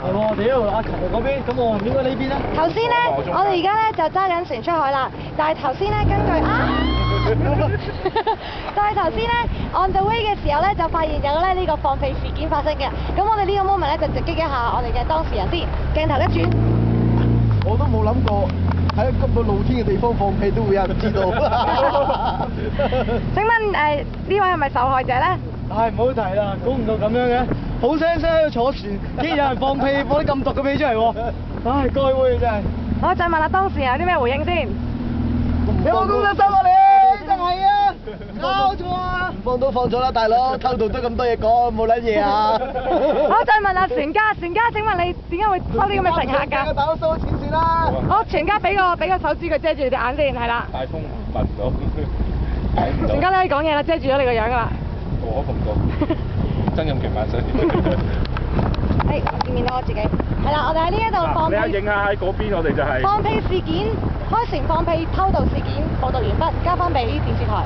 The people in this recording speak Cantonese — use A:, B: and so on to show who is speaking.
A: 係喎，屌阿勤嗰邊，咁我應該呢邊咧？
B: 頭先咧，我哋而家咧就揸緊船出海啦，但係頭先咧根據但係頭先咧 on the way 嘅時候咧就發現有咧呢個放屁事件發生嘅，咁我哋呢個 moment 咧就直擊一下我哋嘅當事人先，鏡頭一轉。
C: 我都冇諗過喺咁個露天嘅地方放屁都會有人知道。
B: 請問呢位係咪受害者咧？
A: 唉，唔好提啦，估唔到咁樣嘅，好聲聲喺度坐船，竟然有人放屁，放啲咁毒嘅屁出嚟喎！唉，該會真係。
B: 好，再問下當事人有啲咩回應先。
C: 你冇公德心啊你，真係啊！搞錯啊！唔放都放咗啦，大佬，偷渡都咁多嘢講，冇撚嘢啊！
B: 好，再問下船家，請問你點解會收啲咁嘅乘客㗎？
C: 大佬收咗錢先啦！
B: 好，船家俾個手指佢遮住隻眼先，係啦。
D: 大風聞唔到，睇唔到。
B: 船家你可以講嘢啦，遮住咗你個樣㗎啦。
D: 無可奉告，真任權萬歲。
B: 見唔見到我自己？係啦，我哋喺呢一度放屁。
D: 你影下喺嗰邊，我哋就係。
B: 放屁事件，開船放屁偷渡事件報導完畢，交翻俾電視台。